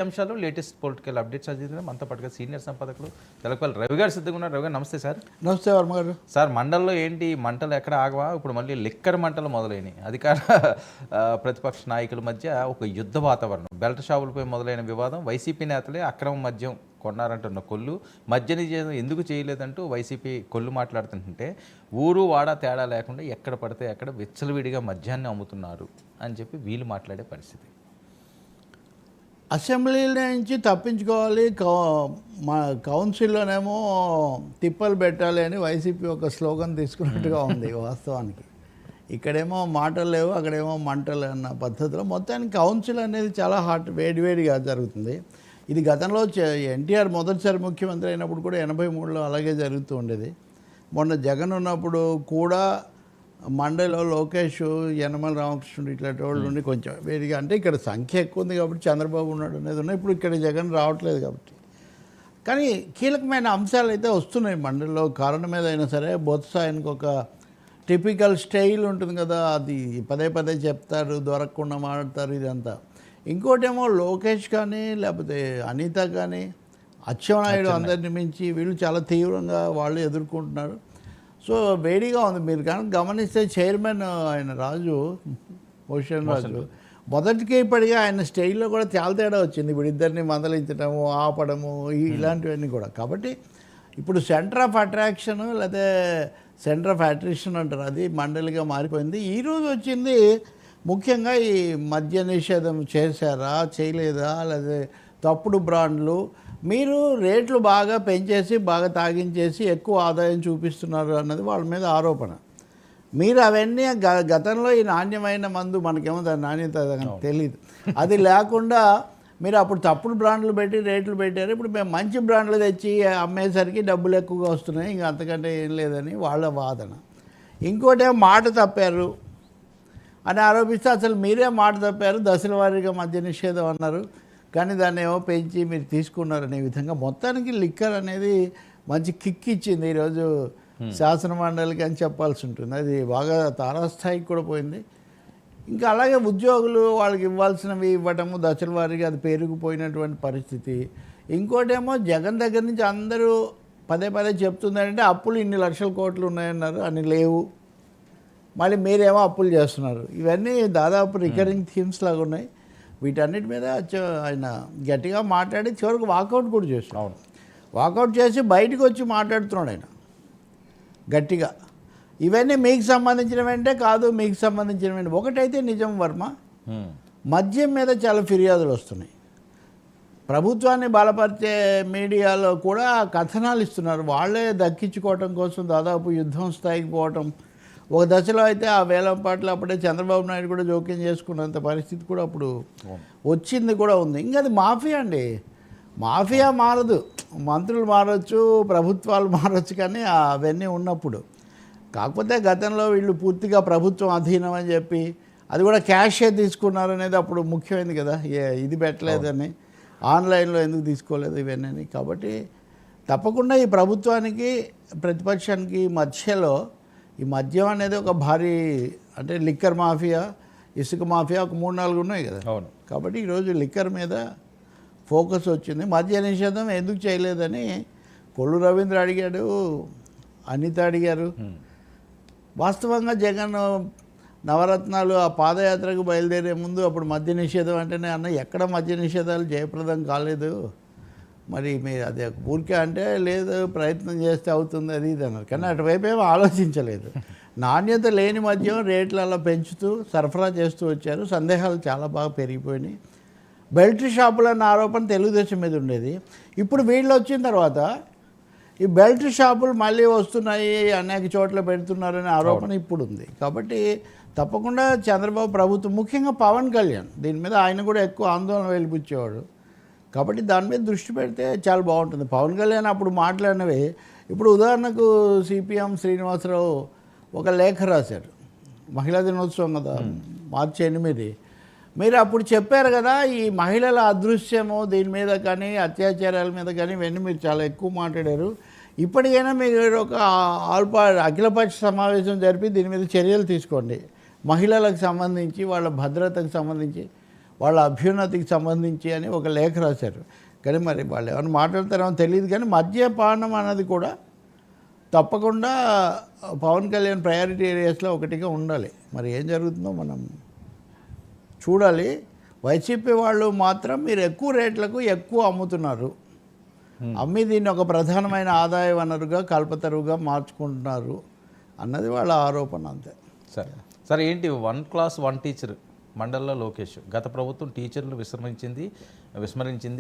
అంశాలు latest political updates చదివితే మనతో పాటుగా సీనియర్ సంపాదకులు తెలకపల్లి రవి గారు సిద్ధంగా ఉన్నారు. రవి గారు నమస్తే సార్. నమస్తే వర్మ గారు. సార్ మండల్లో ఏంటి మంటలు ఎక్కడ ఆగవా? ఇప్పుడు మళ్ళీ లిక్కర్ మంటలు మొదలైనవి. అధికార ప్రతిపక్ష నాయకుల మధ్య ఒక యుద్ధ వాతావరణం. బెల్ట్ షాపులపై మొదలైన వివాదం. వైసీపీ నేతలే అక్రమ మద్యం కొన్నారంటున్న కొల్లు. మద్య నిషేధం ఎందుకు చేయలేదంటూ వైసీపీ కొల్లు మాట్లాడుతుంటే ఊరు వాడ తేడా లేకుండా ఎక్కడ పడితే అక్కడ విచ్చలవిడిగా మద్యాన్ని అమ్ముతున్నారు అని చెప్పి వీళ్ళు మాట్లాడే పరిస్థితి. అసెంబ్లీ నుంచి తప్పించుకోవాలి, మా కౌన్సిల్లోనేమో తిప్పలు పెట్టాలి అని వైసీపీ ఒక స్లోగన్ తీసుకున్నట్టుగా ఉంది వాస్తవానికి. ఇక్కడేమో మాటలు లేవు, అక్కడేమో మంటలు అన్న పద్ధతిలో మొత్తానికి కౌన్సిల్ అనేది చాలా వేడివేడిగా జరుగుతుంది. ఇది గతంలో ఎన్టీఆర్ మొదటిసారి ముఖ్యమంత్రి అయినప్పుడు కూడా 83లో అలాగే జరుగుతూ ఉండేది. మొన్న జగన్ ఉన్నప్పుడు కూడా మండలిలో లోకేష్, యనమల రామకృష్ణుడు ఇట్లాంటి వాళ్ళు ఉండి కొంచెం వేడిగా, అంటే ఇక్కడ సంఖ్య ఎక్కువ ఉంది కాబట్టి చంద్రబాబు ఉన్నాడు అనేది ఉన్నాయి. ఇప్పుడు ఇక్కడ జగన్ రావట్లేదు కాబట్టి. కానీ కీలకమైన అంశాలు అయితే వస్తున్నాయి మండలిలో. కారణం మీద అయినా సరే బొత్స ఆయనకు ఒక టిపికల్ స్టైల్ ఉంటుంది కదా, అది పదే పదే చెప్తారు, దొరకకుండా మాట్లాడతారు ఇదంతా. ఇంకోటేమో లోకేష్ కానీ లేకపోతే అనిత కానీ అచ్చెన్నాయుడు అందరిని మించి వీళ్ళు చాలా తీవ్రంగా వాళ్ళు ఎదుర్కొంటున్నారు. సో వేడిగా ఉంది. మీరు కానీ గమనిస్తే చైర్మన్ ఆయన రాజు భూషణ్ రాజు మొదటికి ఇప్పటికీ ఆయన స్టైల్లో కూడా చాలా తేడా వచ్చింది. ఇప్పుడు ఇద్దరిని మందలించడము, ఆపడము, ఇలాంటివన్నీ కూడా. కాబట్టి ఇప్పుడు సెంటర్ ఆఫ్ అట్రాక్షన్ లేదా సెంటర్ ఆఫ్ అట్రిషన్ అంటారు, అది మండలిగా మారిపోయింది. ఈరోజు వచ్చింది ముఖ్యంగా ఈ మద్య నిషేధం చేశారా చేయలేదా, లేదా తప్పుడు బ్రాండ్లు మీరు రేట్లు బాగా పెంచేసి బాగా తాగించేసి ఎక్కువ ఆదాయం చూపిస్తున్నారు అన్నది వాళ్ళ మీద ఆరోపణ. మీరు అవన్నీ గతంలో ఈ నాణ్యమైన మందు, మనకేమో దాని నాణ్యత తెలియదు, అది లేకుండా మీరు అప్పుడు తప్పుడు బ్రాండ్లు పెట్టి రేట్లు పెట్టారు. ఇప్పుడు మేము మంచి బ్రాండ్లు తెచ్చి అమ్మేసరికి డబ్బులు ఎక్కువగా వస్తున్నాయి, ఇంకా అంతకంటే ఏం లేదని వాళ్ళ వాదన. ఇంకోటేమో మాట తప్పారు అని ఆరోపిస్తే అసలు మీరే మాట తప్పారు, దశల వారీగా మద్య నిషేధం అన్నారు కానీ దాన్ని ఏమో పెంచి మీరు తీసుకున్నారనే విధంగా మొత్తానికి లిక్కర్ అనేది మంచి కిక్ ఇచ్చింది ఈరోజు శాసన మండలికి అని చెప్పాల్సి ఉంటుంది. అది బాగా తారాస్థాయికి కూడా పోయింది. ఇంకా అలాగే ఉద్యోగులు వాళ్ళకి ఇవ్వాల్సినవి ఇవ్వటము దశల వారీగా అది పెరిగిపోయినటువంటి పరిస్థితి. ఇంకోటేమో జగన్ దగ్గర నుంచి అందరూ పదే పదే చెప్తున్నారంటే అప్పులు ఇన్ని లక్షల కోట్లు ఉన్నాయన్నారు, అని లేవు, మళ్ళీ మీరేమో అప్పులు చేస్తున్నారు. ఇవన్నీ దాదాపు రికరింగ్ థీమ్స్ లాగా ఉన్నాయి. వీటన్నిటి మీద ఆయన గట్టిగా మాట్లాడి చివరికి వాకౌట్ కూడా చేస్తున్నాడు. వాకౌట్ చేసి బయటకు వచ్చి మాట్లాడుతున్నాడు ఆయన గట్టిగా. ఇవన్నీ మీకు సంబంధించినవంటే కాదు, మీకు సంబంధించినవంటే ఒకటైతే నిజం వర్మ, మద్యం మీద చాలా ఫిర్యాదులు వస్తున్నాయి. ప్రభుత్వాన్ని బలపరిచే మీడియాలో కూడా కథనాలు ఇస్తున్నారు. వాళ్ళే దక్కించుకోవటం కోసం దాదాపు యుద్ధం స్థాయికి పోవటం. ఒక దశలో అయితే ఆ వేలం పాటలు అప్పుడే చంద్రబాబు నాయుడు కూడా జోక్యం చేసుకున్నంత పరిస్థితి కూడా అప్పుడు వచ్చింది కూడా ఉంది. ఇంకా అది మాఫియా అండి. మాఫియా మారదు, మంత్రులు మారచ్చు, ప్రభుత్వాలు మారచ్చు, కానీ అవన్నీ ఉన్నప్పుడు. కాకపోతే గతంలో వీళ్ళు పూర్తిగా ప్రభుత్వం అధీనం అని చెప్పి అది కూడా క్యాషే తీసుకున్నారు అనేది అప్పుడు ముఖ్యమైనది కదా, ఇది పెట్టలేదని, ఆన్లైన్లో ఎందుకు తీసుకోలేదు ఇవన్నీ. కాబట్టి తప్పకుండా ఈ ప్రభుత్వానికి ప్రతిపక్షానికి మధ్యలో ఈ మద్యం అనేది ఒక భారీ, అంటే లిక్కర్ మాఫియా, ఇసుక మాఫియా ఒక 3-4 ఉన్నాయి కదా. కాబట్టి ఈరోజు లిక్కర్ మీద ఫోకస్ వచ్చింది. మద్య నిషేధం ఎందుకు చేయలేదని కొల్లు రవీంద్ర అడిగాడు, అనిత అడిగారు. వాస్తవంగా జగన్ నవరత్నాలు ఆ పాదయాత్రకు బయలుదేరే ముందు అప్పుడు మద్య నిషేధం అంటేనే అన్న ఎక్కడ మద్య నిషేధాలు జయప్రదం కాలేదు, మరి మీరు అదే ఊరికే అంటే లేదు ప్రయత్నం చేస్తే అవుతుంది అది ఇది అన్నారు. కానీ అటువైపు ఏమో ఆలోచించలేదు. నాణ్యత లేని మద్యం రేట్లు అలా పెంచుతూ సరఫరా చేస్తూ వచ్చారు. సందేహాలు చాలా బాగా పెరిగిపోయినాయి. బెల్ట్ షాపులన్న ఆరోపణ తెలుగుదేశం మీద ఉండేది. ఇప్పుడు వీళ్ళు వచ్చిన తర్వాత ఈ బెల్ట్ షాపులు మళ్ళీ వస్తున్నాయి, అనేక చోట్ల పెడుతున్నారనే ఆరోపణ ఇప్పుడు ఉంది. కాబట్టి తప్పకుండా చంద్రబాబు ప్రభుత్వం, ముఖ్యంగా పవన్ కళ్యాణ్ దీని మీద ఆయన కూడా ఎక్కువ ఆందోళన వెలిపించేవాడు. కాబట్టి దాని మీద దృష్టి పెడితే చాలా బాగుంటుంది. పవన్ కళ్యాణ్ అప్పుడు మాట్లాడినవి ఇప్పుడు ఉదాహరణకు సిపిఎం శ్రీనివాసరావు ఒక లేఖ రాశారు, మహిళా దినోత్సవం కదా మార్చి 8. మీరు అప్పుడు చెప్పారు కదా ఈ మహిళల అదృశ్యము దీని మీద కానీ అత్యాచారాల మీద కానీ ఇవన్నీ మీరు చాలా ఎక్కువ మాట్లాడారు. ఇప్పటికైనా మీరు ఒక అఖిలపక్ష సమావేశం జరిపి దీని మీద చర్యలు తీసుకోండి. మహిళలకు సంబంధించి వాళ్ళ భద్రతకు సంబంధించి వాళ్ళ అభ్యున్నతికి సంబంధించి అని ఒక లేఖ రాశారు. కానీ మరి వాళ్ళు ఏమైనా మాట్లాడతారో తెలియదు, కానీ మద్యపానం అన్నది కూడా తప్పకుండా పవన్ కళ్యాణ్ ప్రయారిటీ ఏరియాస్లో ఒకటిగా ఉండాలి. మరి ఏం జరుగుతుందో మనం చూడాలి. వైసీపీ వాళ్ళు మాత్రం మీరు ఎక్కువ రేట్లకు ఎక్కువ అమ్ముతున్నారు, అమ్మి దీన్ని ఒక ప్రధానమైన ఆదాయ వనరుగా కల్పతరువుగా మార్చుకుంటున్నారు అన్నది వాళ్ళ ఆరోపణ అంతే. సరే ఏంటి 1 క్లాస్ 1 టీచర్ మండలంలో లోకేష్, గత ప్రభుత్వం టీచర్లు విస్మరించింది